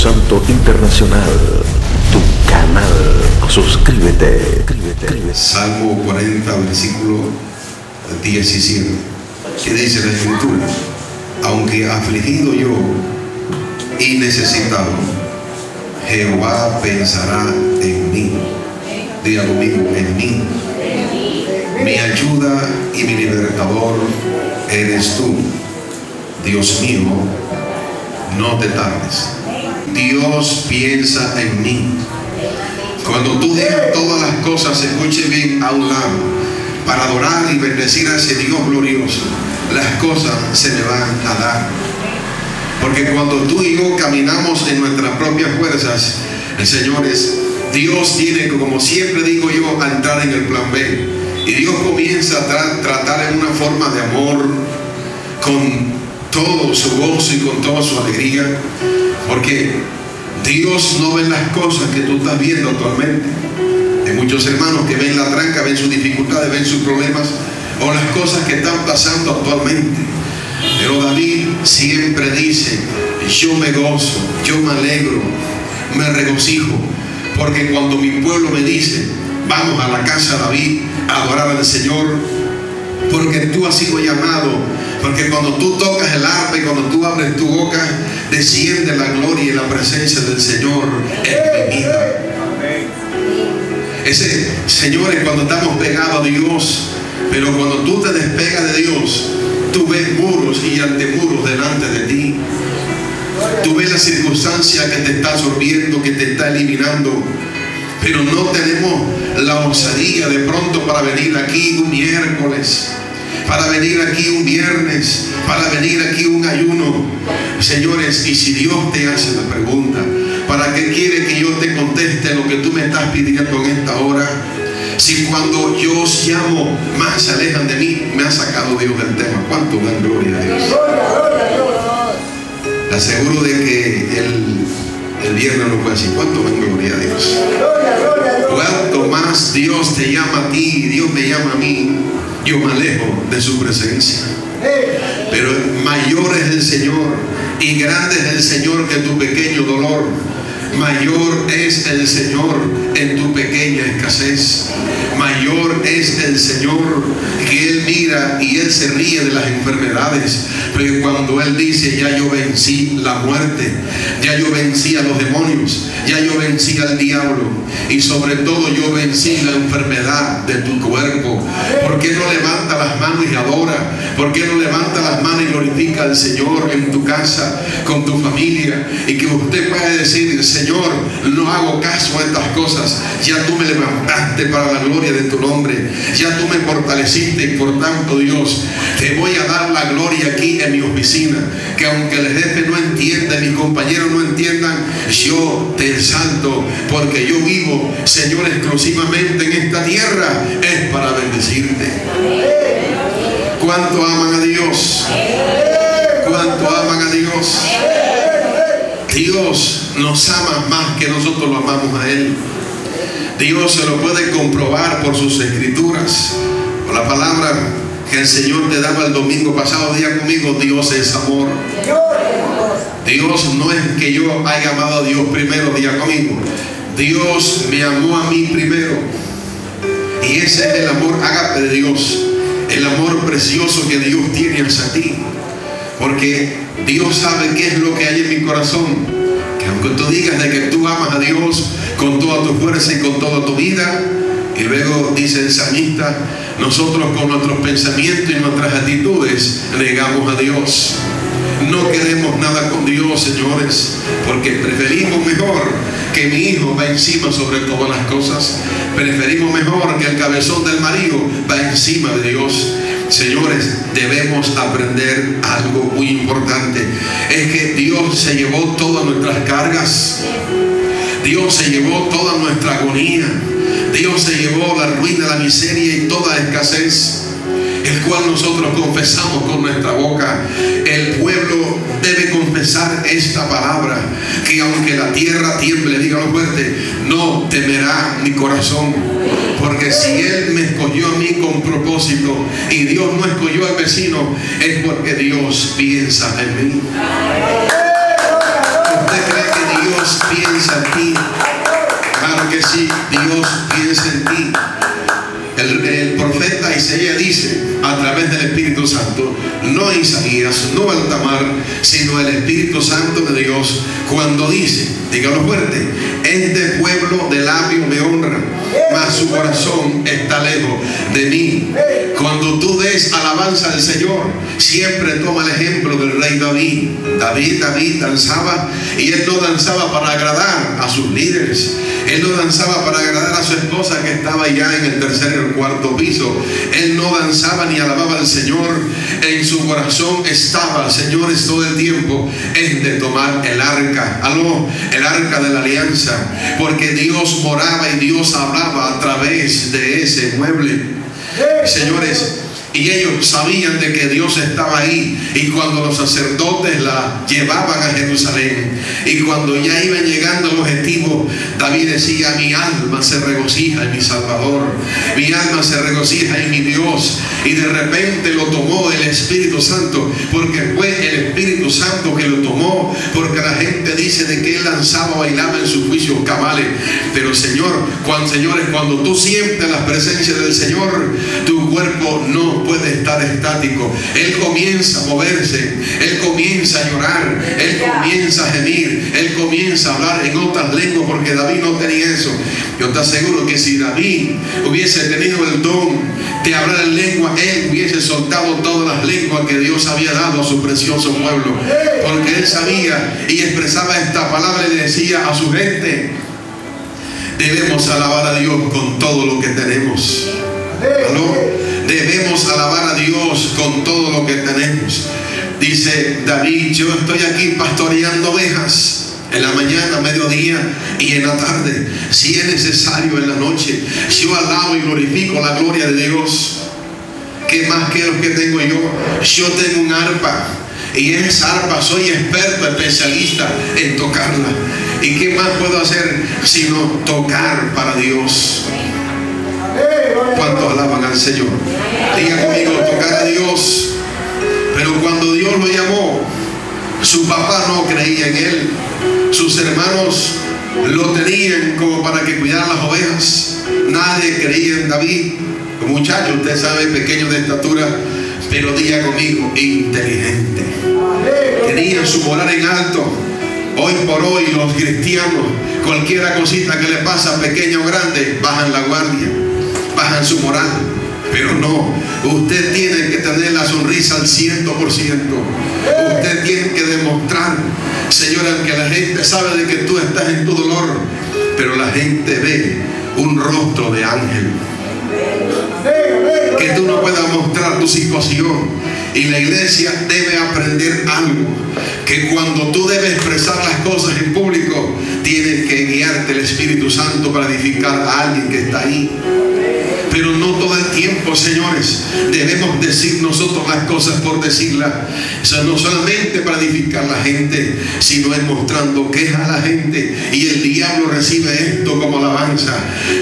Santo Internacional, tu canal. Suscríbete. Salmo 40, versículo 17. ¿Qué dice la Escritura? Aunque afligido yo y necesitado, Jehová pensará en mí. Diga conmigo, en mí. Mi ayuda y mi libertador eres tú. Dios mío, no te tardes. Dios piensa en mí. Cuando tú dejas todas las cosas, escuche bien, a un lado, para adorar y bendecir a ese Dios glorioso, las cosas se le van a dar. Porque cuando tú y yo caminamos en nuestras propias fuerzas, señores, Dios tiene, como siempre digo yo, a entrar en el plan B. Y Dios comienza a tratar en una forma de amor, con todo su gozo y con toda su alegría. Porque Dios no ve las cosas que tú estás viendo actualmente. Hay muchos hermanos que ven la tranca, ven sus dificultades, ven sus problemas, o las cosas que están pasando actualmente. Pero David siempre dice: yo me gozo, yo me alegro, me regocijo, porque cuando mi pueblo me dice: vamos a la casa de David a adorar al Señor, porque tú has sido llamado, porque cuando tú tocas el arpa y cuando tú abres tu boca, desciende la gloria y la presencia del Señor en mi vida. Ese, señores, cuando estamos pegados a Dios, pero cuando tú te despegas de Dios, tú ves muros y antemuros delante de ti. Tú ves la circunstancia que te está absorbiendo, que te está eliminando. Pero no tenemos la osadía de pronto para venir aquí un miércoles, para venir aquí un viernes, para venir aquí un ayuno. Señores, y si Dios te hace la pregunta: ¿para qué quiere que yo te conteste lo que tú me estás pidiendo en esta hora? Si cuando yo os llamo más se alejan de mí, me ha sacado Dios del tema. ¿Cuánto dan gloria a Dios? Le aseguro de que el viernes no puede decir cuánto dan gloria a Dios. Cuanto más Dios te llama a ti y Dios me llama a mí, yo me alejo de su presencia. Pero mayor es el Señor y grande es el Señor que tu pequeño dolor. Mayor es el Señor en tu pequeña escasez. Mayor es el Señor que Él mira y Él se ríe de las enfermedades. Pero cuando Él dice: ya yo vencí la muerte, ya yo vencí a los demonios, ya yo vencí al diablo, y sobre todo yo vencí la enfermedad de tu cuerpo. ¿Por qué no levanta las manos y adora? ¿Por qué no levanta las manos y glorifica al Señor en tu casa, con tu familia? Y que usted puede decir: Señor, no hago caso a estas cosas. Ya tú me levantaste para la gloria de tu nombre. Ya tú me fortaleciste, y por tanto, Dios, te voy a dar la gloria aquí en mi oficina. Que aunque el jefe no entienda, mis compañeros no entiendan, yo te exalto, porque yo vivo, Señor, exclusivamente en esta tierra es para bendecirte. ¿Cuánto aman a Dios? ¿Cuánto aman a Dios? Dios nos ama más que nosotros lo amamos a Él. Dios se lo puede comprobar por sus escrituras, por la palabra que el Señor te daba el domingo pasado. Día conmigo: Dios es amor. Dios no es que yo haya amado a Dios primero. Día conmigo: Dios me amó a mí primero. Y ese es el amor ágape de Dios, el amor precioso que Dios tiene hacia ti. Porque Dios sabe qué es lo que hay en mi corazón. Que aunque tú digas de que tú amas a Dios con toda tu fuerza y con toda tu vida, y luego dice el salmista: nosotros con nuestros pensamientos y nuestras actitudes negamos a Dios. No queremos nada con Dios, señores, porque preferimos mejor que mi hijo va encima sobre todas las cosas. Preferimos mejor que el cabezón del marido va encima de Dios. Señores, debemos aprender algo muy importante: es que Dios se llevó todas nuestras cargas. Dios se llevó toda nuestra agonía. Dios se llevó la ruina, la miseria y toda escasez, el cual nosotros confesamos con nuestra boca. El pueblo debe confesar esta palabra: que aunque la tierra tiemble, dígalo fuerte, no temerá mi corazón. Porque si Él me escogió a mí con propósito y Dios no escogió al vecino, es porque Dios piensa en mí. ¿Usted cree que Dios Dios piensa en ti. Claro que sí, Dios piensa en ti. El profeta Isaías dice a través del Espíritu Santo, no Isaías, no Altamar, sino el Espíritu Santo de Dios, cuando dice, dígalo fuerte: este pueblo de labios me honra, mas su corazón está lejos de mí. Cuando tú des alabanza al Señor, siempre toma el ejemplo del rey David. David danzaba, y él no danzaba para agradar a sus líderes. Él no danzaba para agradar a su esposa que estaba ya en el tercer y el cuarto piso. Él no danzaba ni alababa al Señor. En su corazón estaba, señores, todo el tiempo es de tomar el arca. Aló, el arca de la alianza. Porque Dios moraba y Dios hablaba a través de ese mueble. Señores, y ellos sabían de que Dios estaba ahí. Y cuando los sacerdotes la llevaban a Jerusalén, y cuando ya iban llegando al objetivo, David decía: mi alma se regocija en mi Salvador, mi alma se regocija en mi Dios. Y de repente lo tomó el Espíritu Santo, porque fue el Espíritu Santo que lo tomó, porque la gente dice de que él danzaba, bailaba en sus juicios cabales. Pero señores, cuando tú sientes la presencia del Señor, tu cuerpo no puede estar estático. Él comienza a moverse, él comienza a llorar, él comienza a gemir, él comienza a hablar en otras lenguas, porque David no tenía eso. Yo te aseguro que si David hubiese tenido el don de hablar en lengua, él hubiese soltado todas las lenguas que Dios había dado a su precioso pueblo, porque él sabía y expresaba esta palabra y le decía a su gente: debemos alabar a Dios con todo lo que tenemos. ¿Aló? Debemos alabar a Dios con todo lo que tenemos. Dice David: yo estoy aquí pastoreando ovejas en la mañana, mediodía y en la tarde. Si es necesario, en la noche, yo alabo y glorifico la gloria de Dios. ¿Qué más que los que tengo yo? Yo tengo un arpa, y esa arpa soy experto, especialista en tocarla. ¿Y qué más puedo hacer sino tocar para Dios? ¿Cuántos alaban al Señor? Diga conmigo: tocar a Dios. Pero cuando Dios lo llamó, su papá no creía en él. Sus hermanos lo tenían como para que cuidara las ovejas. Nadie creía en David. Un muchacho, usted sabe, pequeño de estatura, pero diga conmigo: inteligente. Tenía su moral en alto. Hoy por hoy los cristianos, cualquiera cosita que le pasa, pequeña o grande, bajan la guardia, bajan su moral. Pero no, usted tiene que tener la sonrisa al 100%. Usted tiene que demostrar, Señor, aunque la gente sabe de que tú estás en tu dolor, pero la gente ve un rostro de ángel. Que tú no puedas mostrar tu situación. Y la iglesia debe aprender algo: que cuando tú debes expresar las cosas en público, tiene que guiarte el Espíritu Santo para edificar a alguien que está ahí. Pero no todo el tiempo, señores, debemos decir nosotros las cosas por decirlas. O sea, no solamente para edificar a la gente, sino es mostrando que es a la gente. Y el diablo recibe esto como alabanza.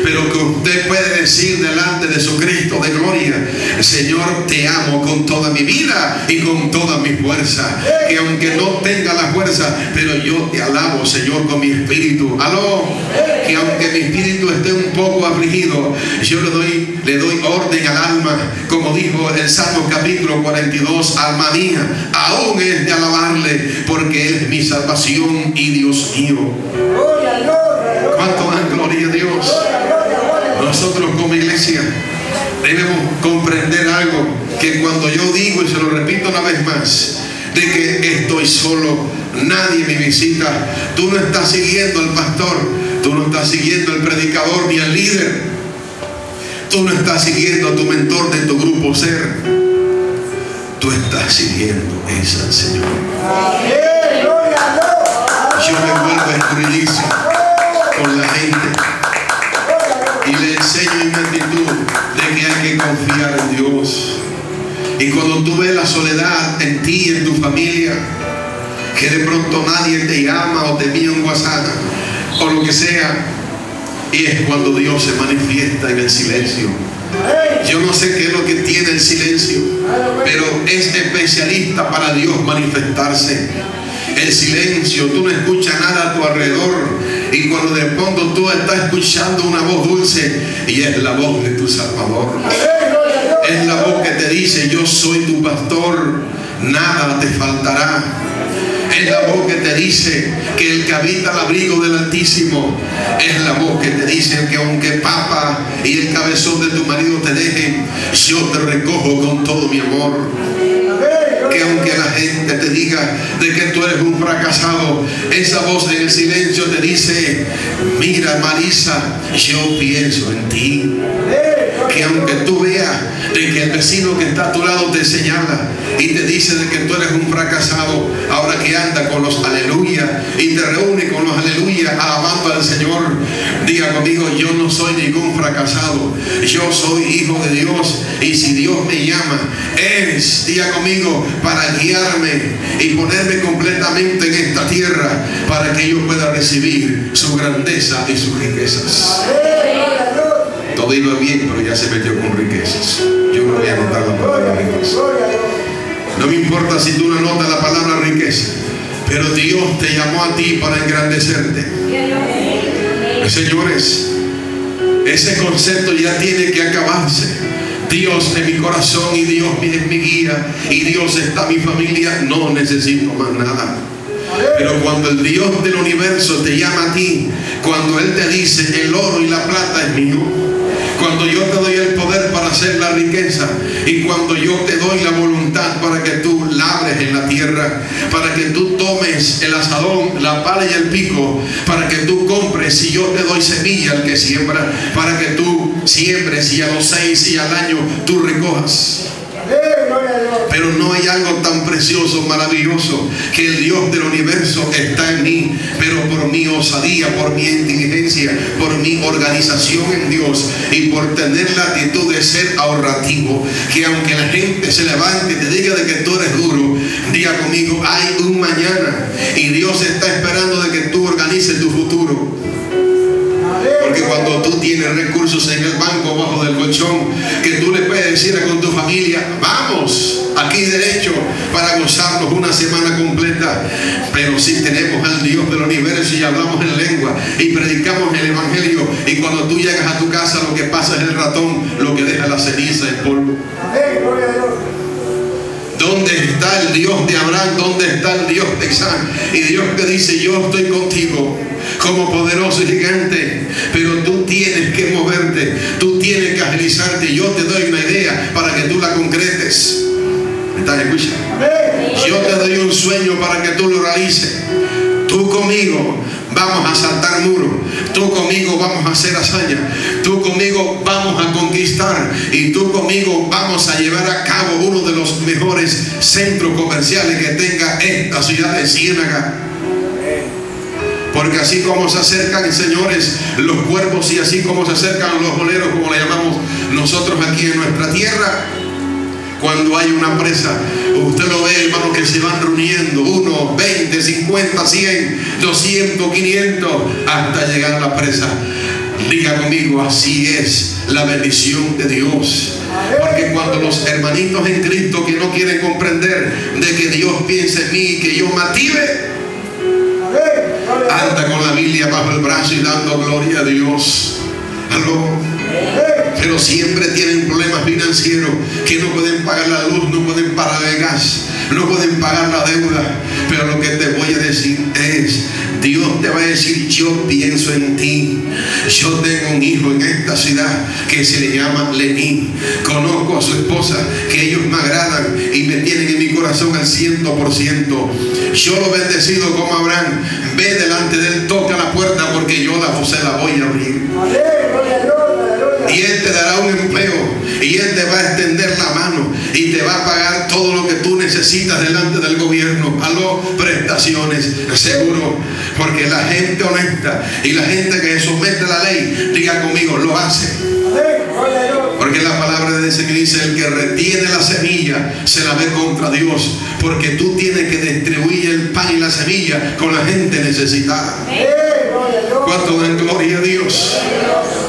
Pero que usted puede decir delante de su Cristo de gloria: Señor, te amo con toda mi vida y con toda mi fuerza. Que aunque no tenga la fuerza, pero yo te alabo, Señor, con mi espíritu. Aló. Que aunque mi espíritu esté un poco afligido, yo le doy orden al alma, como dijo el Salmo capítulo 42: alma mía, aún es de alabarle, porque Él es mi salvación y Dios mío. ¿Cuánto dan gloria a Dios? Nosotros como iglesia debemos comprender algo, que cuando yo digo, y se lo repito una vez más, de que estoy solo, nadie me visita. Tú no estás siguiendo al pastor, tú no estás siguiendo al predicador ni al líder, tú no estás siguiendo a tu mentor de tu grupo ser, tú estás siguiendo es al Señor. Yo me vuelvo escurridizo con la gente y le enseño en mi actitud de que hay que confiar en Dios. Y cuando tú ves la soledad en ti y en tu familia, que de pronto nadie te llama o te envía un WhatsApp o lo que sea, y es cuando Dios se manifiesta en el silencio. Yo no sé qué es lo que tiene el silencio, pero es especialista para Dios manifestarse. el silencio, tú no escuchas nada a tu alrededor, y cuando de pronto tú estás escuchando una voz dulce, y es la voz de tu Salvador, es la voz que te dice: yo soy tu pastor, nada te faltará. Es la voz que te dice que el que habita al abrigo del Altísimo, es la voz que te dice que aunque papa y el cabezón de tu marido te dejen, yo te recojo con todo mi amor. Que aunque la gente te diga de que tú eres un fracasado, esa voz en el silencio te dice: mira, Marisa, yo pienso en ti. Que aunque tú veas de que el vecino que está a tu lado te señala y te dice de que tú eres un fracasado, ahora que anda con los aleluya y te reúne con los aleluya alabando al Señor, diga conmigo: yo no soy ningún fracasado, yo soy hijo de Dios, y si Dios me llama es, diga conmigo, para guiarme y ponerme completamente en esta tierra para que yo pueda recibir su grandeza y sus riquezas. Todo iba bien, pero ya se metió con riquezas. Yo no voy a anotar la palabra riqueza. No me importa si tú no anotas la palabra riqueza, pero Dios te llamó a ti para engrandecerte. Señores, ese concepto ya tiene que acabarse. Dios es mi corazón y Dios es mi guía y Dios está mi familia, no necesito más nada. Pero cuando el Dios del universo te llama a ti, cuando Él te dice: el oro y la plata es mío, cuando yo te doy el poder para hacer la riqueza, y cuando yo te doy la voluntad para que tú labres en la tierra, para que tú tomes el asadón, la pala y el pico, para que tú compres, y yo te doy semilla al que siembra, para que tú siembres y a los 6 y al año tú recojas. Pero no hay algo tan precioso, maravilloso, que el Dios del universo está en mí, pero por mi osadía, por mi inteligencia, por mi organización en Dios y por tener la actitud de ser ahorrativo, que aunque la gente se levante y te diga de que tú eres duro, diga conmigo: hay un mañana, y Dios está esperando de que tú organices tu futuro. Porque cuando tú tienes recursos en el banco, bajo del colchón, que tú le puedes decir con tu familia: vamos aquí derecho para gozarnos una semana completa. Pero si tenemos al Dios del universo y hablamos en lengua y predicamos el evangelio, y cuando tú llegas a tu casa lo que pasa es el ratón, lo que deja la ceniza, el polvo. ¿Dónde está el Dios de Abraham? ¿Dónde está el Dios de Isaac? Y Dios te dice: yo estoy contigo como poderoso y gigante, pero tú tienes que moverte, tú tienes que agilizarte. Yo te doy una idea para que tú la concretes. ¿Me estás escuchando? Yo te doy un sueño para que tú lo realices. Tú conmigo vamos a saltar muros, tú conmigo vamos a hacer hazaña, tú conmigo vamos a conquistar, y tú conmigo vamos a llevar a cabo uno de los mejores centros comerciales que tenga esta ciudad de Ciénaga. Porque así como se acercan, señores, los cuervos, y así como se acercan los boleros, como le llamamos nosotros aquí en nuestra tierra, cuando hay una presa, usted lo ve, hermano, que se van reuniendo 1, 20, 50, 100, 200, 500 hasta llegar a la presa. Diga conmigo: así es la bendición de Dios. Porque cuando los hermanitos en Cristo que no quieren comprender de que Dios piensa en mí y que yo me active, anda con la Biblia bajo el brazo y dando gloria a Dios. ¿Aló? Pero siempre tienen problemas financieros, que no pueden pagar la luz, no pueden pagar el gas, no pueden pagar la deuda. Pero lo que te voy a decir es: Dios te va a decir: yo pienso en ti. Yo tengo un hijo en esta ciudad que se le llama Lenín. Conozco a su esposa, que ellos me agradan y me tienen en mi corazón al 100%. Yo lo he bendecido como Abraham. Ve delante de él, toca la puerta, porque yo se la voy a abrir. Y Él te dará un empleo, y Él te va a extender la mano y te va a pagar todo lo que tú necesitas delante del gobierno. Aló, prestaciones, seguro. Porque la gente honesta y la gente que se somete a la ley, diga conmigo, lo hace. Porque la palabra de Dios que dice: el que retiene la semilla se la ve contra Dios. Porque tú tienes que distribuir el pan y la semilla con la gente necesitada. ¿Cuánto dan gloria a Dios?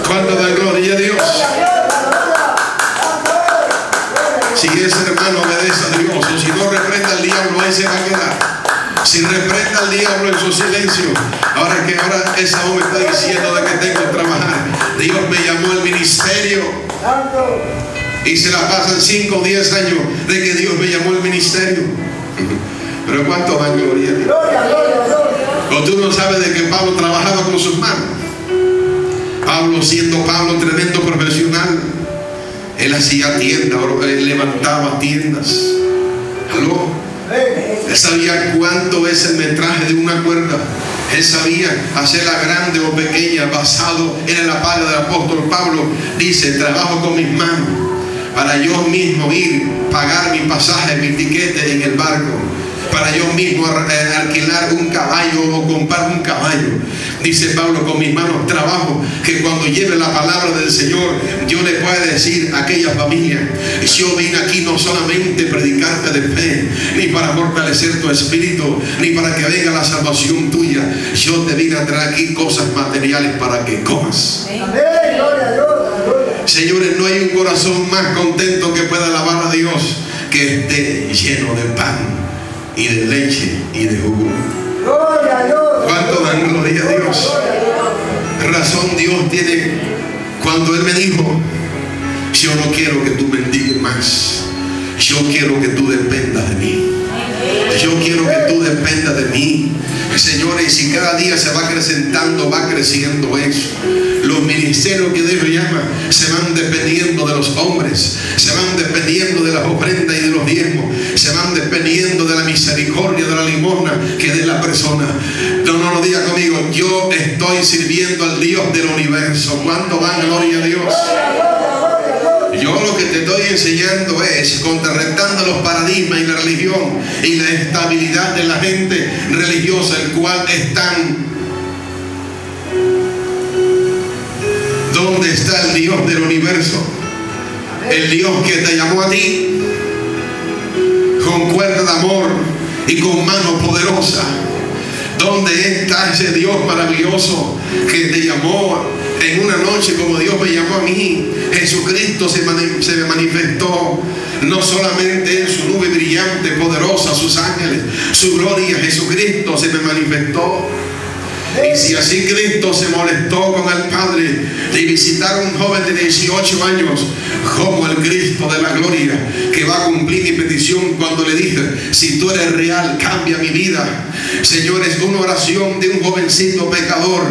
¿Cuánto dan gloria a Dios? Si ese hermano obedece a Dios, o si no reprenda al diablo, ahí se va a quedar. Si Si reprenda al diablo en su silencio. Ahora Esaú me está diciendo de que tengo que trabajar. Dios me llamó al ministerio. Y se la pasan 5 o 10 años de que Dios me llamó al ministerio. Pero ¿cuánto dan gloria a Dios? O tú no sabes de que Pablo trabajaba con sus manos. Pablo, siendo Pablo tremendo profesional, él hacía tiendas, él levantaba tiendas. ¿Aló? Él sabía cuánto es el metraje de una cuerda. Él sabía hacerla grande o pequeña basado en la paga del apóstol Pablo. Dice: trabajo con mis manos para yo mismo ir, pagar mi pasaje, mi tiquete en el barco, para yo mismo alquilar un caballo o comprar un caballo. Dice Pablo: con mis manos trabajo, que cuando lleve la palabra del Señor yo le pueda decir a aquella familia: yo vine aquí no solamente predicarte de fe, ni para fortalecer tu espíritu, ni para que venga la salvación tuya. Yo te vine a traer aquí cosas materiales para que comas. Señores, no hay un corazón más contento que pueda alabar a Dios que esté lleno de pan y de leche y de jugo. ¿Cuánto dan gloria a Dios? Razón Dios tiene cuando Él me dijo: yo no quiero que tú mendigues más, yo quiero que tú dependas de mí, yo quiero que tú dependas de mí. Señores, si cada día se va acrecentando, va creciendo eso. Los ministerios que Dios llama se van dependiendo de los hombres, se van dependiendo de las ofrendas y de los diezmos, se van dependiendo de la misericordia, de la limosna que dé la persona. No lo diga conmigo: yo estoy sirviendo al Dios del universo. ¿Cuánto van, gloria a Dios? Yo lo que te estoy enseñando es contrarrestando los paradigmas y la religión y la estabilidad de la gente religiosa, el cual están. ¿Dónde está el Dios del universo? El Dios que te llamó a ti con cuerda de amor y con mano poderosa. ¿Dónde está ese Dios maravilloso que te llamó en una noche como Dios me llamó a mí? Jesucristo se me manifestó no solamente en su nube brillante, poderosa, sus ángeles, su gloria. Jesucristo se me manifestó. Y si así Cristo se molestó con el Padre de visitar a un joven de 18 años, como el Cristo de la gloria, que va a cumplir mi petición cuando le dije: si tú eres real, cambia mi vida. Señores, una oración de un jovencito pecador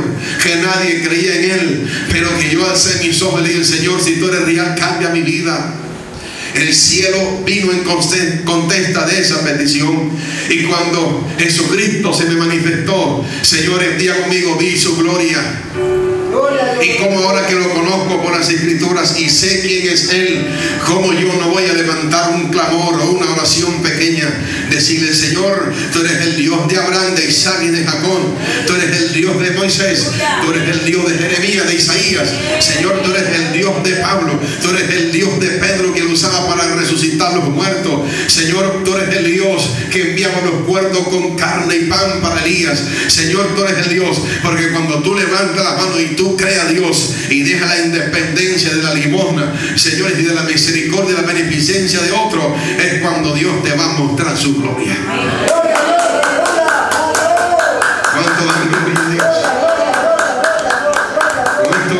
que nadie creía en él, pero que yo alcé mis ojos y le dije: Señor, si tú eres real, cambia mi vida. El cielo vino en contesta de esa petición. Y cuando Jesucristo se me manifestó, señores, diga conmigo: vi su gloria. Y como ahora que lo conozco por las escrituras y sé quién es Él, como yo no voy a levantar un clamor o una oración pequeña, decirle: Señor, tú eres el Dios de Abraham, de Isaac y de Jacob, tú eres el Dios de Moisés, tú eres el Dios de Jeremías, de Isaías. Señor, tú eres el Dios de Pablo, tú eres el Dios de Pedro, que lo usaba para resucitar los muertos. Señor, tú eres el Dios que enviaba los cuerdos con carne y pan para Elías. Señor, tú eres el Dios, porque cuando tú levantas la mano y tú creas a Dios y deja la independencia de la limosna, señores, y de la misericordia y la beneficencia de otro, es cuando Dios te va a mostrar su gloria. ¿Cuánto da gloria a Dios? Con esto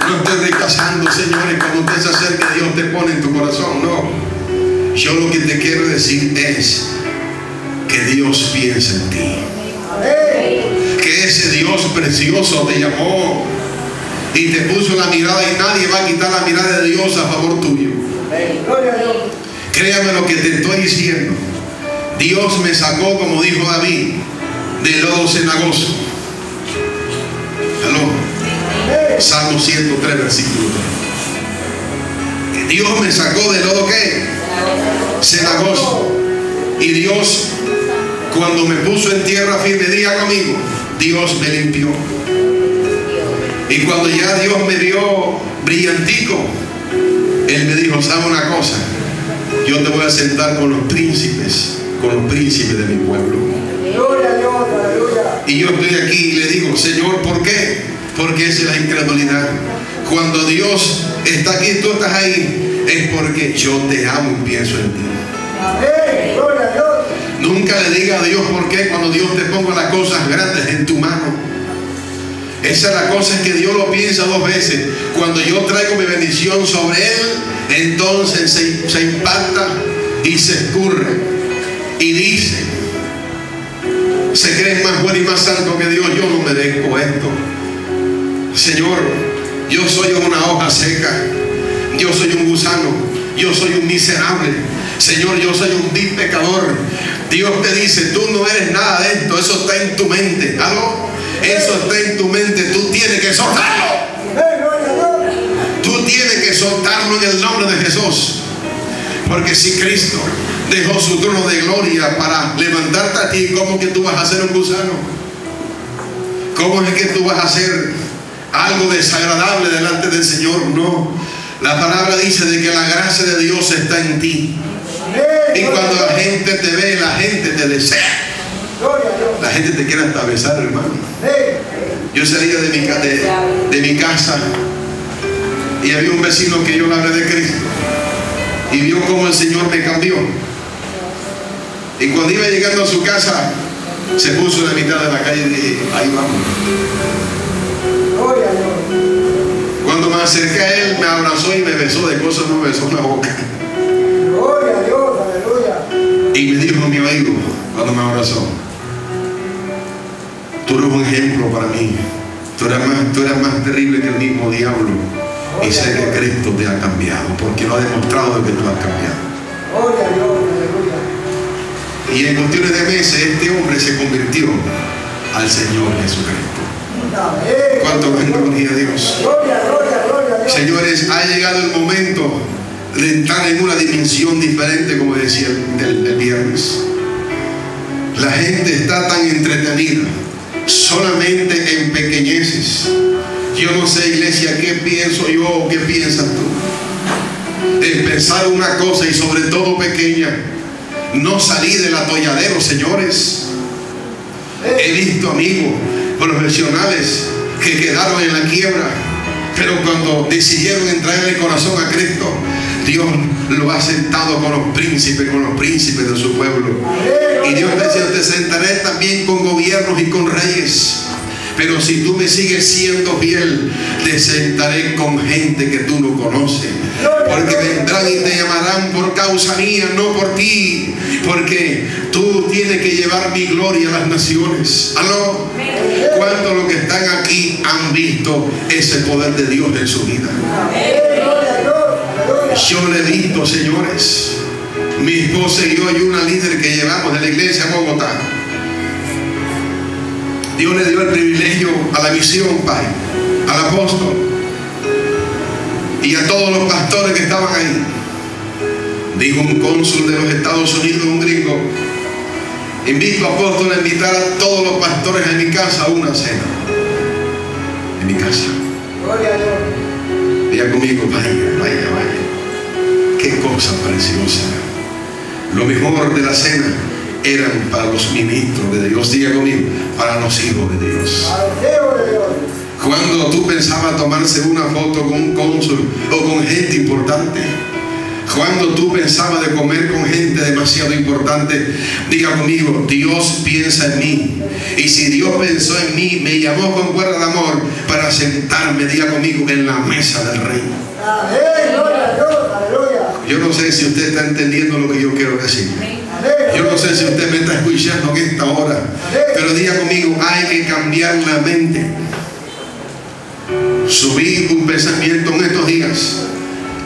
no estoy rechazando, señores, cuando usted se acerca, Dios te pone en tu corazón. No, yo lo que te quiero decir es que Dios piensa en ti, que ese Dios precioso te llamó y te puso la mirada, y nadie va a quitar la mirada de Dios a favor tuyo. Créame lo que te estoy diciendo. Dios me sacó, como dijo David, del lodo cenagoso. ¿Aló? Salmo 103, versículo 3. Dios me sacó del lodo, ¿qué? Cenagoso. Y Dios, cuando me puso en tierra firme, diga conmigo: Dios me limpió. Y cuando ya Dios me vio brillantico, Él me dijo: ¿sabe una cosa? Yo te voy a sentar con los príncipes de mi pueblo. Y yo estoy aquí y le digo: Señor, ¿por qué? Porque esa es la incredulidad. Cuando Dios está aquí y tú estás ahí, es porque yo te amo y pienso en ti. Nunca le diga a Dios por qué cuando Dios te ponga las cosas grandes en tu mano. Esa es la cosa, es que Dios lo piensa dos veces. Cuando yo traigo mi bendición sobre él, entonces se impacta y se escurre y dice, se cree más bueno y más santo que Dios. Yo no merezco esto, Señor. Yo soy una hoja seca, yo soy un gusano, yo soy un miserable, Señor, yo soy un vil pecador. Dios te dice, tú no eres nada de esto, eso está en tu mente. ¿Aló? Eso está en tu mente, tú tienes que soltarlo. Tú tienes que soltarlo en el nombre de Jesús. Porque si Cristo dejó su trono de gloria para levantarte a ti, ¿cómo que tú vas a ser un gusano? ¿Cómo es que tú vas a hacer algo desagradable delante del Señor? No. La palabra dice de que la gracia de Dios está en ti. Y cuando la gente te ve, la gente te desea. La gente te quiere hasta besar, hermano. Yo salía de mi casa y había un vecino que yo le hablé de Cristo y vio cómo el Señor me cambió. Y cuando iba llegando a su casa, se puso en la mitad de la calle y dije, ahí vamos. Cuando me acerqué a él, me abrazó y me besó de cosas, no me besó en la boca. Gloria a Dios, aleluya. Y me dijo mi amigo, cuando me abrazó, tú eres un ejemplo para mí. Tú eres más terrible que el mismo diablo. Y sé que Cristo te ha cambiado, porque lo ha demostrado que tú has cambiado. Gloria a Dios, aleluya. Y en cuestiones de meses este hombre se convirtió al Señor Jesucristo. ¿Cuánto ven? Gloria a Dios. Gloria, gloria, gloria a Dios. Señores, ha llegado el momento de entrar en una dimensión diferente, como decía el viernes. La gente está tan entretenida solamente en pequeñeces. Yo no sé, iglesia, qué pienso yo o qué piensas tú. En pensar una cosa y sobre todo pequeña. No salí del atolladero, señores. He visto amigos profesionales que quedaron en la quiebra, pero cuando decidieron entrar en el corazón a Cristo, Dios lo ha sentado con los príncipes de su pueblo. Y Dios decía, te sentaré también con gobiernos y con reyes. Pero si tú me sigues siendo fiel, te sentaré con gente que tú no conoces. Porque vendrán y te llamarán por causa mía, no por ti. Porque tú tienes que llevar mi gloria a las naciones. ¿Aló? ¿Cuántos los que están aquí han visto ese poder de Dios en su vida? Yo lo he visto, señores. Mi esposa y yo, y una líder que llevamos de la iglesia a Bogotá. Dios le dio el privilegio a la misión, Padre, al apóstol y a todos los pastores que estaban ahí. Dijo un cónsul de los Estados Unidos, un gringo, invito a apóstol a invitar a todos los pastores en mi casa a una cena. En mi casa. Gloria a Dios. Diga conmigo, vaya. Qué cosa preciosa. Lo mejor de la cena eran para los ministros de Dios. Diga conmigo, para los hijos de Dios. A los hijos de Dios. Cuando tú pensabas tomarse una foto con un cónsul o con gente importante, cuando tú pensabas de comer con gente demasiado importante, diga conmigo, Dios piensa en mí. Y si Dios pensó en mí, me llamó con cuerda de amor para sentarme, diga conmigo, en la mesa del rey. Amén, gloria a Dios, aleluya. Yo no sé si usted está entendiendo lo que yo quiero decir. Yo no sé si usted me está escuchando en esta hora, pero diga conmigo, hay que cambiar la mente. Subí un pensamiento en estos días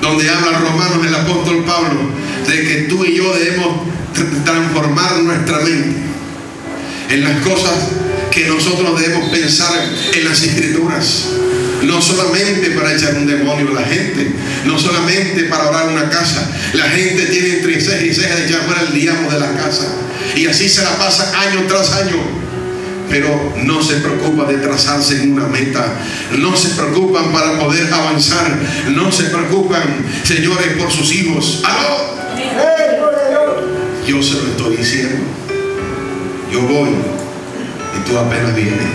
donde habla Romanos, el apóstol Pablo, de que tú y yo debemos transformar nuestra mente en las cosas que nosotros debemos pensar en las escrituras. No solamente para echar un demonio a la gente, no solamente para orar en una casa. La gente tiene entre ceja y ceja de echar fuera el diablo de la casa, y así se la pasa año tras año, pero no se preocupa de trazarse en una meta, no se preocupan para poder avanzar, no se preocupan, señores, por sus hijos. ¡Aló! Yo se lo estoy diciendo. Yo voy y tú apenas vienes.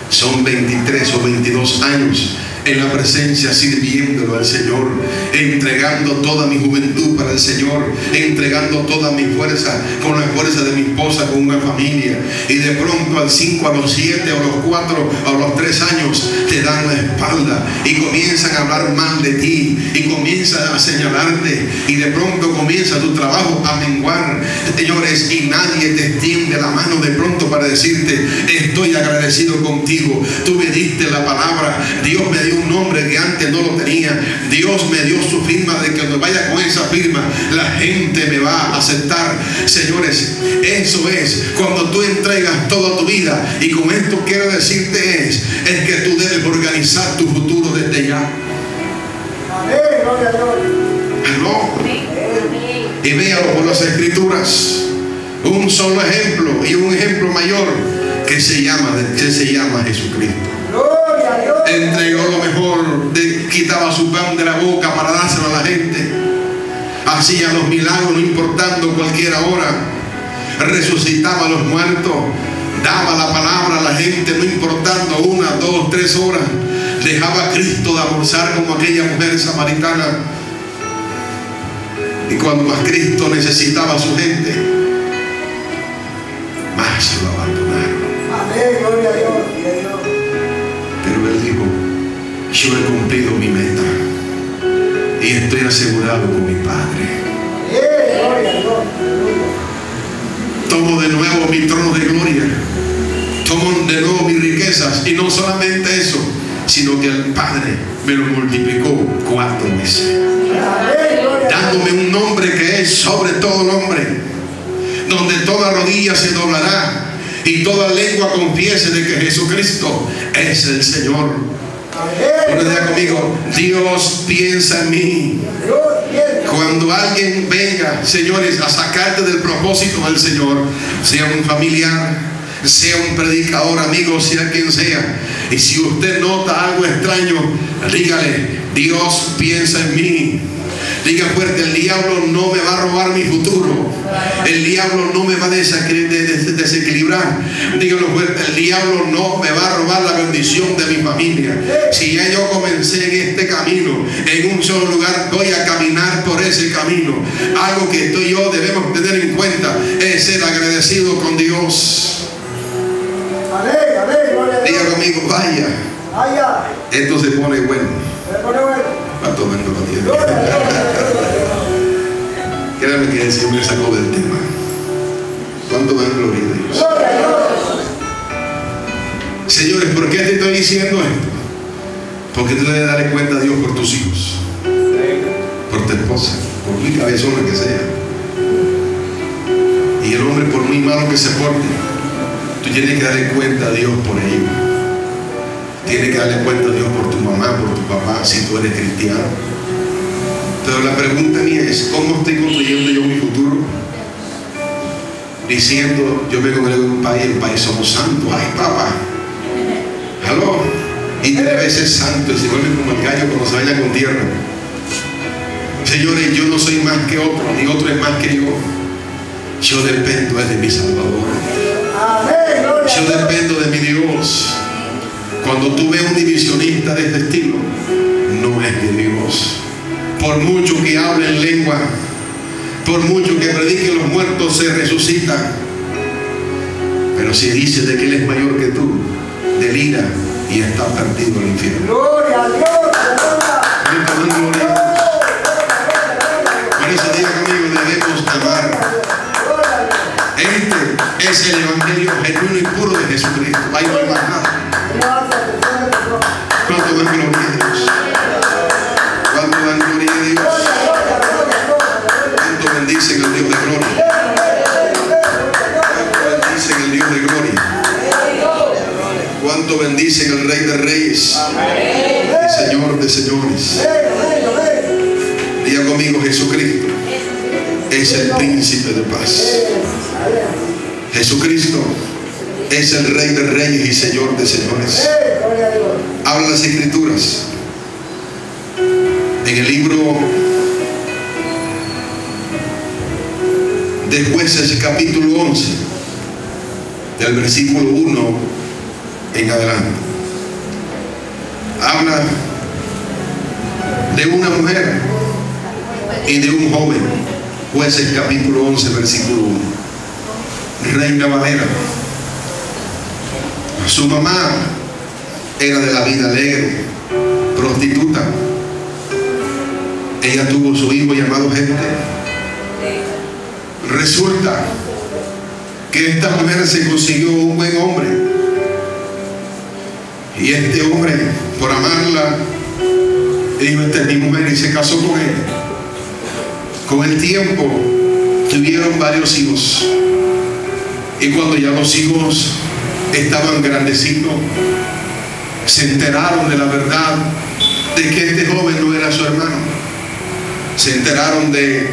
Son 23 o 22 años en la presencia, sirviéndolo al Señor, entregando toda mi juventud para el Señor, entregando toda mi fuerza, con la fuerza de mi esposa, con una familia. Y de pronto al 5, a los 7, a los 4, a los 3 años te dan la espalda y comienzan a hablar mal de ti y comienzan a señalarte, y de pronto comienza tu trabajo a menguar, señores, y nadie te extiende la mano de pronto para decirte: estoy agradecido contigo, tú me diste la palabra, Dios me dio un nombre que antes no lo tenía, Dios me dio su firma, de que cuando vaya con esa firma la gente me va a aceptar. Señores, eso es cuando tú entregas toda tu vida. Y con esto quiero decirte es que tú debes organizar tu futuro desde ya. Amén, gloria a Dios. ¿No? Y véalo por las Escrituras. Un solo ejemplo, y un ejemplo mayor, que se llama Jesucristo. Gloria a Dios. Entregó lo mejor, quitaba su pan de la boca para dárselo a la gente, hacía los milagros no importando cualquier hora, resucitaba a los muertos, daba la palabra a la gente no importando 1, 2, 3 horas, dejaba a Cristo de almorzar como aquella mujer samaritana. Y cuando más Cristo necesitaba a su gente, más lo abandonaron. Amén, gloria a Dios. Pero él dijo: yo he cumplido mi meta y estoy asegurado con mi Padre. Amén, gloria a Dios. Tomo de nuevo mi trono de gloria, tomo de nuevo mis riquezas, y no solamente eso, sino que el Padre me lo multiplicó 4 veces, Amén, gloria a Dios. dándome un nombre que es sobre todo nombre, donde toda rodilla se doblará y toda lengua confiese de que Jesucristo es el Señor. Uno diga conmigo: Dios piensa en mí. Dios piensa. Cuando alguien venga, señores, a sacarte del propósito del Señor, sea un familiar, sea un predicador, amigo, sea quien sea, y si usted nota algo extraño, dígale: Dios piensa en mí. Diga fuerte: el diablo no me va a robar mi futuro, el diablo no me va a desequilibrar. Dígalo fuerte: el diablo no me va a robar la bendición de mi familia. Si ya yo comencé en este camino, en un solo lugar, voy a caminar por ese camino. Algo que tú y yo debemos tener en cuenta es ser agradecido con Dios. Amén, amén, gloria a Dios. Diga conmigo: vaya, Vaya, esto se pone bueno. se pone bueno. Va tomando la tierra. Gloria a Dios. Créame que el Señor me sacó del tema. ¿Cuánto dan gloria a Dios? Gloria a Dios. Señores, ¿por qué te estoy diciendo esto? Porque tú debes darle cuenta a Dios por tus hijos, por tu esposa, por muy cabezona que sea. Y el hombre, por muy malo que se porte, tú tienes que darle cuenta a Dios por ellos. Tienes que darle cuenta a Dios por tu mamá, por tu papá, si tú eres cristiano. Pero la pregunta mía es: ¿cómo estoy construyendo yo mi futuro? Diciendo: yo me congrego en un país, el país somos santos. Ay, papá, aló. Y 3 veces santo, y se vuelve como el gallo cuando se baña con tierra. Señores, yo no soy más que otro, ni otro es más que yo. Yo dependo de mi Salvador. Amén, gloria a Yo Dios. dependo de mi Dios. Cuando tú ves un divisionista de este estilo, no es de Dios. Por mucho que hable en lengua, por mucho que predique, los muertos se resucitan. Pero si dice de que Él es mayor que tú, delira y está perdido en el infierno. Gloria a Dios. Aleluya. Por eso diga conmigo: debemos amar. Este es el evangelio genuino y puro de Jesucristo. Ahí no hay más nada. ¿Cuánto dan gloria a Dios? ¿Cuánto dan gloria a Dios? ¿Cuánto bendicen al Dios de gloria? ¿Cuánto bendicen al Dios de gloria? ¿Cuánto bendicen al Rey de Reyes y Señor de Señores? Diga conmigo: Jesucristo es el príncipe de paz. Jesucristo es el Rey de Reyes y Señor de Señores. Habla las Escrituras en el libro de Jueces, capítulo 11, del versículo 1 en adelante. Habla de una mujer y de un joven. Jueces capítulo 11 versículo 1. Reina Valera. Su mamá era de la vida alegre, prostituta. Ella tuvo su hijo llamado Gente. Resulta que esta mujer se consiguió un buen hombre, y este hombre, por amarla, dijo: esta es mi mujer, y se casó con ella. Con el tiempo tuvieron varios hijos, y cuando ya los hijos estaban grandecitos, se enteraron de la verdad de que este joven no era su hermano. Se enteraron de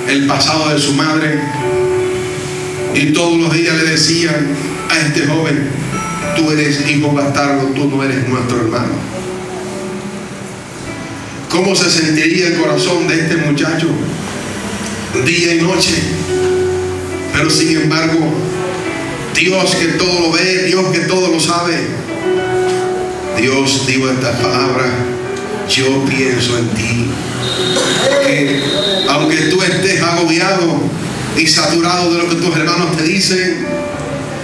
el pasado de su madre, y todos los días le decían a este joven: tú eres hijo bastardo, tú no eres nuestro hermano. ¿Cómo se sentiría el corazón de este muchacho día y noche? Pero sin embargo, Dios, que todo lo ve, Dios que todo lo sabe, Dios dijo estas palabras: yo pienso en ti, que aunque tú estés agobiado y saturado de lo que tus hermanos te dicen,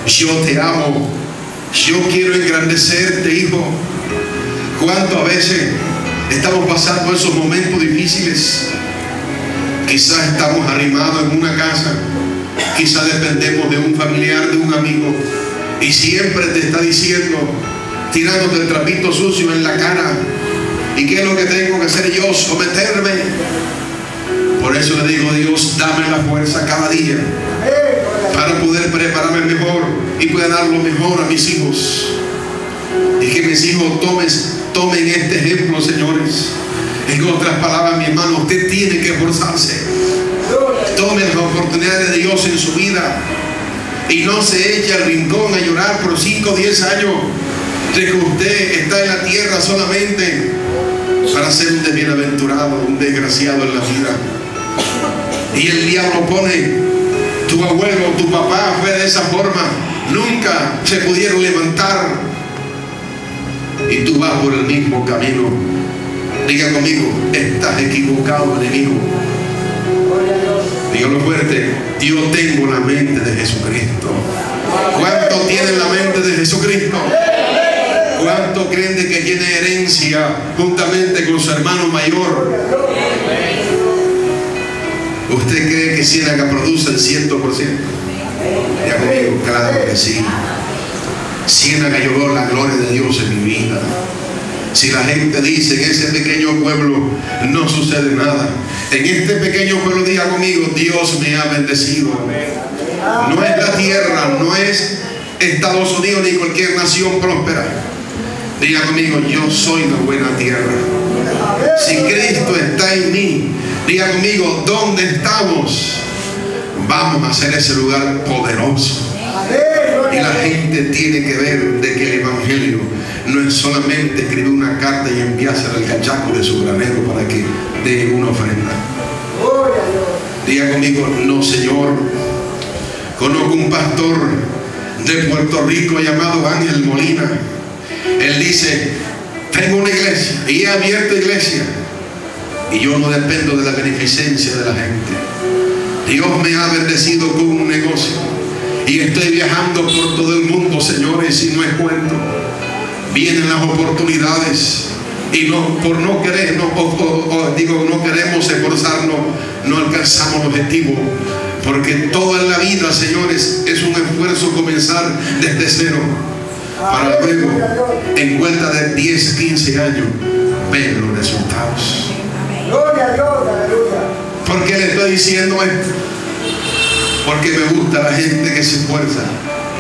yo te amo, yo quiero engrandecerte, hijo. ¿Cuánto a veces estamos pasando esos momentos difíciles? Quizás estamos arrimados en una casa, quizás dependemos de un familiar, de un amigo, y siempre te está diciendo, tirándote el trapito sucio en la cara: ¿y qué es lo que tengo que hacer yo? Someterme. Por eso le digo: Dios, dame la fuerza cada día para poder prepararme mejor y poder dar lo mejor a mis hijos, y que mis hijos tomen este ejemplo, señores. En otras palabras, mi hermano, usted tiene que esforzarse. Tome las oportunidades de Dios en su vida, y no se eche al rincón a llorar por 5 o 10 años de que usted está en la tierra solamente para ser un bienaventurado, un desgraciado en la vida. Y el diablo pone: tu abuelo, tu papá fue de esa forma, nunca se pudieron levantar, y tú vas por el mismo camino. Diga conmigo: estás equivocado, enemigo. Dígalo fuerte: yo tengo la mente de Jesucristo. ¿Cuántos tienen la mente de Jesucristo? ¿Cuántos creen de que tiene herencia juntamente con su hermano mayor? ¿Usted cree que Ciénaga produce el 100%? Ya conmigo, claro que sí. Ciénaga, yo veo la gloria de Dios en mi vida. Si la gente dice: en ese pequeño pueblo no sucede nada, en este pequeño pueblo, diga conmigo: Dios me ha bendecido. No es la tierra, no es Estados Unidos ni cualquier nación próspera. Diga conmigo: yo soy la buena tierra. Si Cristo está en mí, diga conmigo: ¿dónde estamos? Vamos a hacer ese lugar poderoso. Y la gente tiene que ver de que el evangelio no es solamente escribir una carta y enviársela al cachaco de su granero para que dé una ofrenda. Diga conmigo: no, Señor. Conozco un pastor de Puerto Rico llamado Ángel Molina. Él dice: tengo una iglesia y he abierto iglesia, y yo no dependo de la beneficencia de la gente. Dios me ha bendecido con un negocio, y estoy viajando por todo el mundo, señores, y no es cuento. Vienen las oportunidades, y no queremos esforzarnos, no alcanzamos el objetivo, porque toda la vida, señores, es un esfuerzo comenzar desde cero, para luego, en cuenta de 10, 15 años, ver los resultados. ¿Por qué le estoy diciendo esto? Porque me gusta la gente que se esfuerza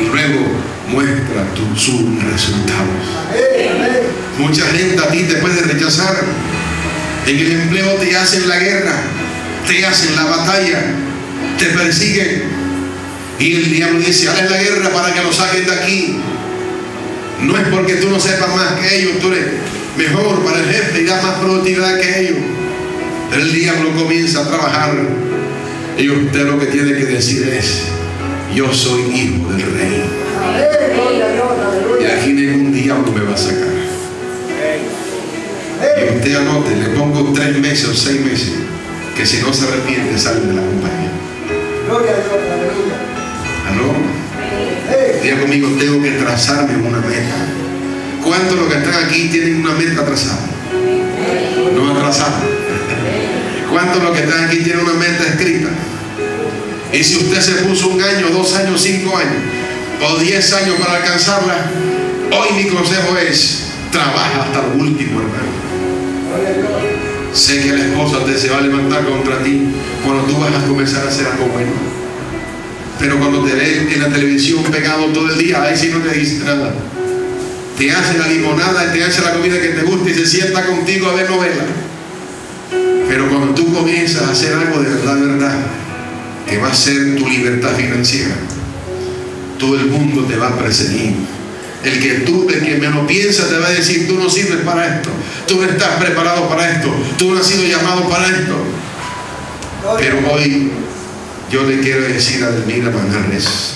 y luego muestra sus resultados. Mucha gente a ti te puede rechazar. En el empleo te hacen la guerra, te hacen la batalla, te persiguen, y el diablo dice: hazle la guerra para que lo saquen de aquí. No es porque tú no sepas más que ellos, tú eres mejor para el jefe y das más productividad que ellos. Pero el diablo comienza a trabajar, y usted lo que tiene que decir es: yo soy hijo del rey, y aquí ningún diablo me va a sacar. Y usted anote, le pongo 3 meses o 6 meses, que si no se arrepiente sale de la compañía. Gloria a Dios, aleluya. ¿Aló? Diga conmigo, tengo que trazarme una meta. ¿Cuántos de los que están aquí tienen una meta trazada? No atrasada. ¿Cuántos de los que están aquí tienen una meta escrita? Y si usted se puso 1 año, 2 años, 5 años o 10 años para alcanzarla, hoy mi consejo es: trabaja hasta lo último, hermano. Sé que la esposa te se va a levantar contra ti cuando tú vas a comenzar a hacer algo bueno, pero cuando te ves en la televisión pegado todo el día, ahí sí no te dice nada. Te hace la limonada y te hace la comida que te gusta y se sienta contigo a ver novela. Pero cuando tú comienzas a hacer algo de verdad, que va a ser tu libertad financiera, todo el mundo te va a perseguir. El que menos piensa te va a decir: tú no sirves para esto, tú no estás preparado para esto, tú no has sido llamado para esto. Pero hoy yo le quiero decir a Delmira Manjarres: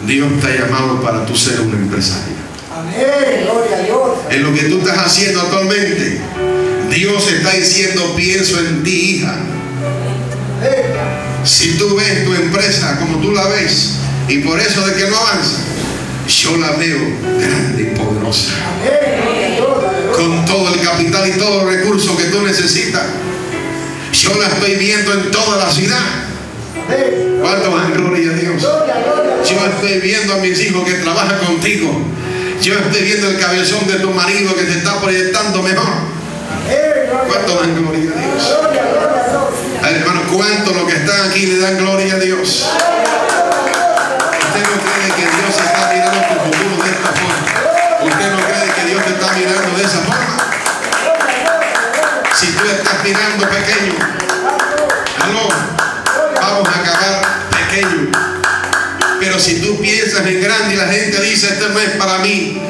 Dios te ha llamado para tú ser un empresario. Amén, gloria a Dios. En lo que tú estás haciendo actualmente, Dios está diciendo: pienso en ti, hija. Si tú ves tu empresa como tú la ves, y por eso de que no avanza, yo la veo grande y poderosa, con todo el capital y todos los recursos que tú necesitas. Yo la estoy viendo en toda la ciudad. ¿Cuánto más gloria a Dios? Yo estoy viendo a mis hijos que trabajan contigo. Yo estoy viendo el cabezón de tu marido que se está proyectando mejor. ¿Cuánto más gloria a Dios? Hermano, ¿cuánto los que están aquí le dan gloria a Dios? ¿Usted no cree que Dios está mirando tu futuro de esta forma? ¿Usted no cree que Dios te está mirando de esa forma? Si tú estás mirando pequeño, aló, vamos a acabar pequeño. Pero si tú piensas en grande y la gente dice: esto no es para mí,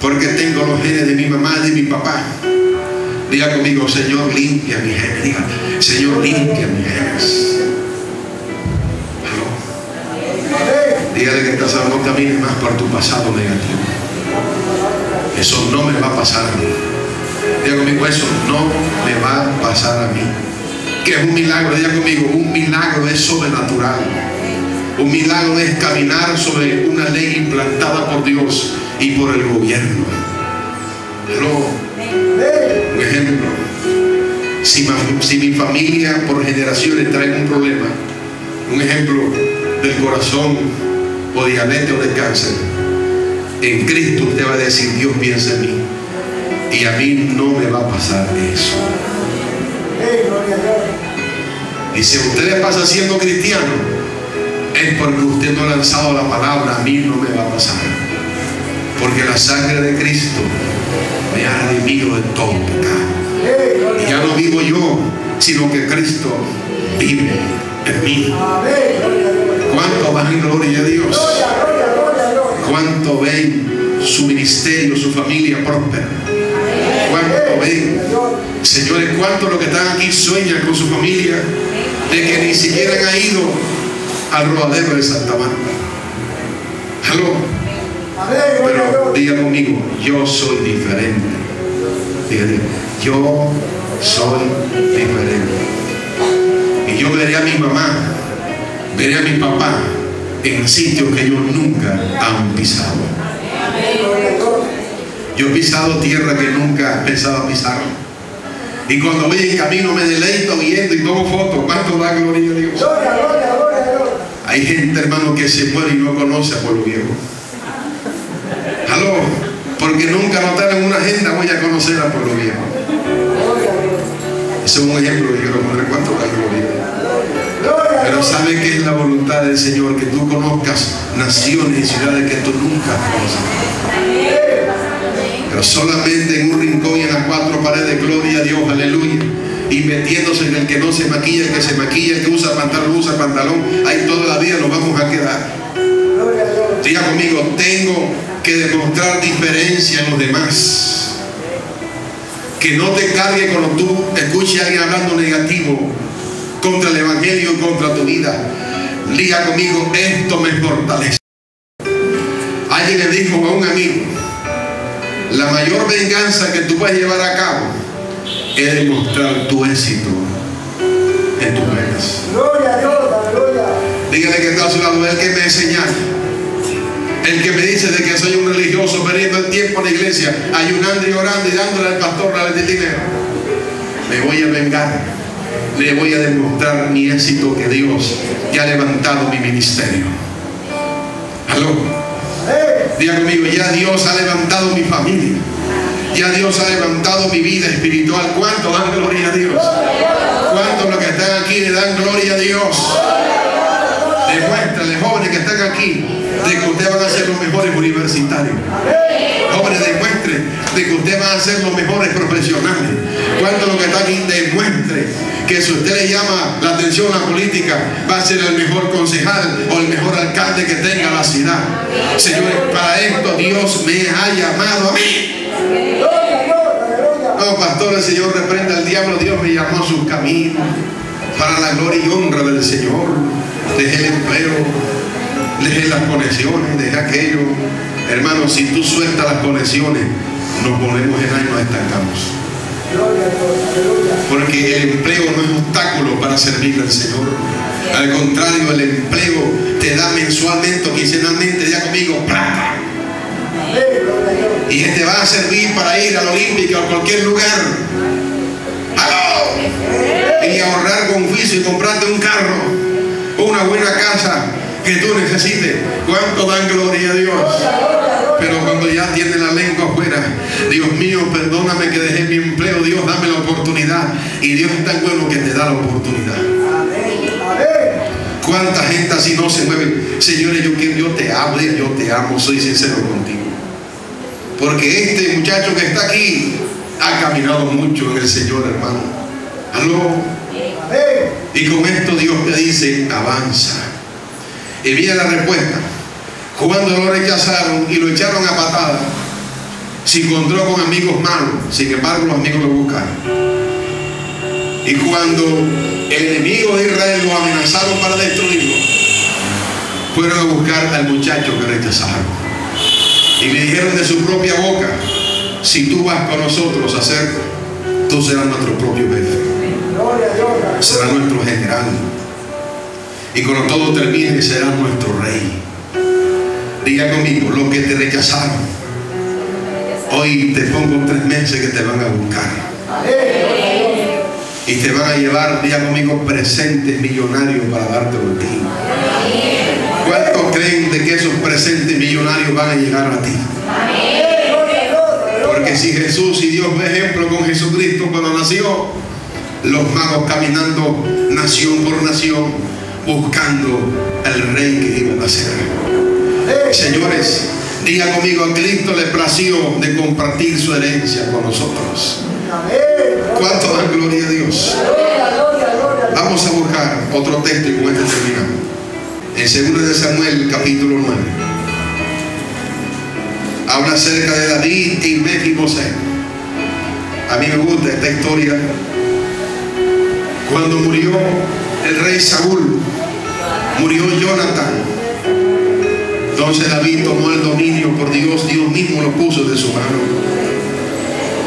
porque tengo los genes de mi mamá y de mi papá. Diga conmigo: Señor, limpia mi genes. Diga: Señor, limpia mis genes. Dígale que estás hablando: no camines más por tu pasado negativo. Eso no me va a pasar a mí. Diga conmigo: eso no me va a pasar a mí. Que es un milagro. Diga conmigo: un milagro es sobrenatural. Un milagro es caminar sobre una ley implantada por Dios y por el gobierno. Un ejemplo: si mi familia por generaciones trae un problema, un ejemplo del corazón o diabetes o de cáncer, en Cristo usted va a decir: Dios piensa en mí y a mí no me va a pasar eso. Y si usted le pasa siendo cristiano, es porque usted no ha lanzado la palabra: a mí no me va a pasar, porque la sangre de Cristo me ha redimido de todo pecado. Y ya no vivo yo, sino que Cristo vive en mí. ¿Cuánto van gloria a Dios? ¿Cuánto ven su ministerio, su familia próspera? ¿Cuánto ven? Señores, ¿cuánto los que están aquí sueñan con su familia de que ni siquiera han ido al rodadero de Santa Marta? ¿Aló? Pero diga conmigo: yo soy diferente. Diga: yo soy diferente. Y yo veré a mi mamá, veré a mi papá en sitios que ellos nunca han pisado. Yo he pisado tierra que nunca pensaba pisar. Y cuando voy en camino me deleito viendo y tomo fotos. ¿Cuánto da gloria a Dios? Hay gente, hermano, que se muere y no conoce a Pueblo Viejo. Aló, porque nunca anotaron una agenda: voy a conocer a Pueblo Viejo. Ese es un ejemplo que quiero poner. ¿Cuánto da gloria? Pero ¿sabe qué es la voluntad del Señor? Que tú conozcas naciones y ciudades que tú nunca conoces. Pero solamente en un rincón y en las 4 paredes, gloria a Dios, aleluya. Y metiéndose en el que no se maquilla, el que se maquilla, el que usa pantalón, ahí toda la vida nos vamos a quedar. Diga conmigo: tengo que demostrar diferencia en los demás. Que no te cargue cuando tú escuches a alguien hablando negativo contra el evangelio y contra tu vida. Diga conmigo: esto me fortalece. Alguien le dijo a un amigo: la mayor venganza que tú puedes llevar a cabo es demostrar tu éxito en tus metas. Gloria a Dios, aleluya. Dígale que está a su lado, el que me señala, el que me dice de que soy un religioso perdiendo el tiempo en la iglesia, ayunando y orando y dándole al pastor el dinero. Me voy a vengar, le voy a demostrar mi éxito, que Dios ya ha levantado mi ministerio. Aló. Diga conmigo, ya Dios ha levantado mi familia, ya Dios ha levantado mi vida espiritual. ¿Cuánto dan gloria a Dios? ¿Cuántos los que están aquí le dan gloria a Dios? Demuéstrale, jóvenes que están aquí, de que ustedes van a ser los mejores universitarios. Jóvenes, demuestre de que ustedes van a ser los mejores profesionales. ¿Cuántos los que están aquí demuestre que si usted le llama la atención a la política, va a ser el mejor concejal o el mejor alcalde que tenga la ciudad? Señores, para esto Dios me ha llamado a mí. No, pastor, el Señor reprenda al diablo. Dios me llamó a sus caminos para la gloria y honra del Señor. Dejé el empleo, dejé las conexiones, dejé aquello. Hermano, si tú sueltas las conexiones, nos ponemos en ahí y nos estancamos. Porque el empleo no es obstáculo para servirle al Señor. Al contrario, el empleo te da mensualmente o quincenalmente, ya conmigo, plata. Y te va a servir para ir a la Olímpica o a cualquier lugar. ¡Aló! Y ahorrar con juicio y comprarte un carro, una buena casa que tú necesites. ¿Cuánto dan gloria a Dios? Pero cuando ya tiene la lengua afuera, Dios mío, perdóname que dejé mi empleo, Dios, dame la oportunidad. Y Dios es tan bueno que te da la oportunidad. ¿Cuánta gente así no se mueve? Señores, yo te amo, yo te amo, soy sincero contigo. Porque este muchacho que está aquí ha caminado mucho en el Señor, hermano. ¿Aló? Y con esto Dios te dice, avanza. Y viene la respuesta. Cuando lo rechazaron y lo echaron a patada, se encontró con amigos malos. Sin embargo, los amigos lo buscaron. Y cuando el enemigo de Israel lo amenazaron para destruirlo, fueron a buscar al muchacho que rechazaron. Y le dijeron de su propia boca, si tú vas con nosotros a hacer, tú serás nuestro propio jefe, serás nuestro general, y cuando todo termine serás nuestro rey. Diga conmigo, los que te rechazaron, hoy te pongo 3 meses que te van a buscar y te van a llevar, diga conmigo, presentes millonarios para dártelo a ti. ¿Cuántos creen de que esos presentes millonarios van a llegar a ti? Porque si Jesús y Dios ve ejemplo con Jesucristo cuando nació, los magos caminando nación por nación buscando al rey que iba a nacer. Señores, diga conmigo, a Cristo le plació de compartir su herencia con nosotros. ¿Cuánto dan gloria a Dios? Vamos a buscar otro texto y con este terminamos. En 2 de Samuel, capítulo 9, habla acerca de David y Mefiboset. A mí me gusta esta historia. Cuando murió el rey Saúl, murió Jonathan. Entonces David tomó el dominio por Dios. Dios mismo lo puso de su mano.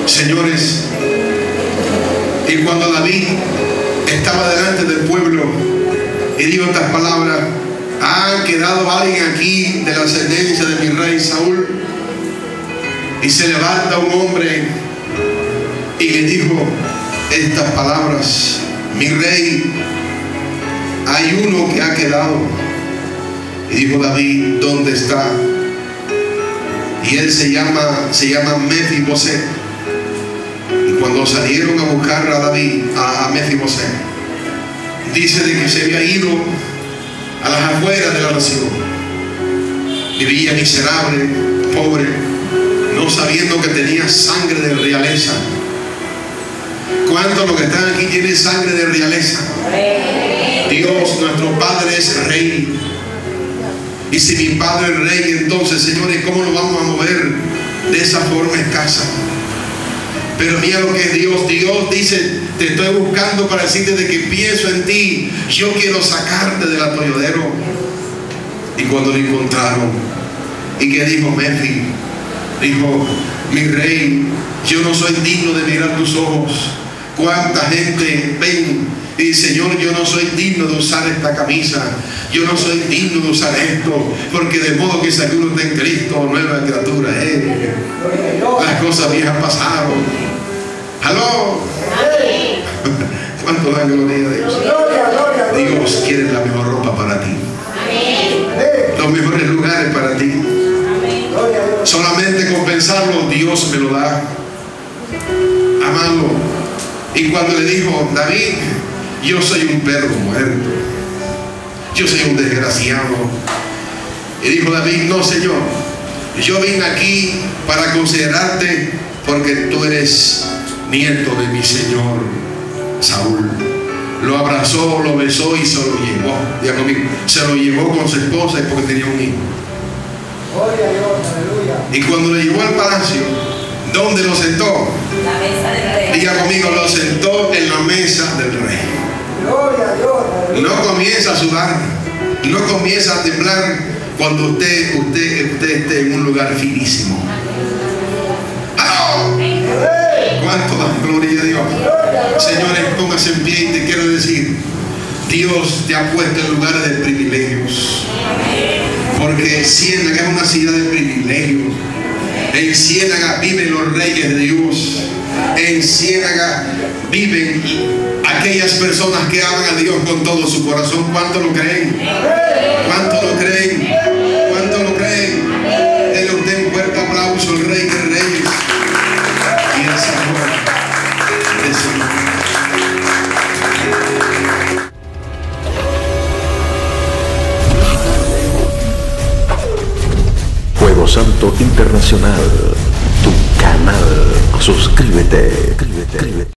Señores, y cuando David estaba delante del pueblo y dijo estas palabras, ¿ha quedado alguien aquí de la ascendencia de mi rey Saúl? Y se levanta un hombre y le dijo estas palabras, mi rey, hay uno que ha quedado. Y dijo David, ¿dónde está? Y él se llama Mefiboset. Y cuando salieron a buscar a David, a Mefiboset, dice de que se había ido a las afueras de la nación. Vivía miserable, pobre, no sabiendo que tenía sangre de realeza. ¿Cuántos los que están aquí tienen sangre de realeza? Dios, nuestro Padre, es rey. Y si mi Padre es rey, entonces, señores, ¿cómo nos vamos a mover de esa forma escasa? Pero mira lo que es Dios. Dios dice, te estoy buscando para decirte de que pienso en ti. Yo quiero sacarte del atolladero. Y cuando lo encontraron, ¿y qué dijo Mefi? Dijo, mi rey, yo no soy digno de mirar tus ojos. Cuánta gente ven y dice, Señor, yo no soy digno de usar esta camisa, yo no soy digno de usar esto, porque de modo que si alguno está en Cristo, nueva criatura es. Las cosas viejas pasaron. ¡Aló! ¿Cuánto dan gloria a Dios? Dios quiere la mejor ropa para ti, los mejores lugares para ti. Solamente con pensarlo, Dios me lo da. Amado. Y cuando le dijo, David, yo soy un perro muerto, yo soy un desgraciado. Y dijo David, no, Señor, yo vine aquí para considerarte porque tú eres nieto de mi Señor Saúl. Lo abrazó, lo besó y se lo llevó. Diga conmigo, se lo llevó con su esposa y porque tenía un hijo. Y cuando le llevó al palacio, ¿dónde lo sentó? La mesa del rey. Diga conmigo, lo sentó en la mesa del rey. No comienza a sudar, no comienza a temblar cuando usted esté en un lugar finísimo. ¡Oh! ¿Cuánto da gloria a Dios? Señores, póngase en pie y te quiero decir, Dios te ha puesto en lugares de privilegios. Porque Ciénaga es una ciudad de privilegios. En Ciénaga viven los reyes de Dios. En Ciénaga viven aquellas personas que aman a Dios con todo su corazón. ¿Cuánto lo creen? ¿Cuánto lo creen? ¿Cuánto lo creen? Denle usted un fuerte aplauso al Rey de Reyes y al Señor de Señor. Fuego Santo Internacional, tu canal. Suscríbete.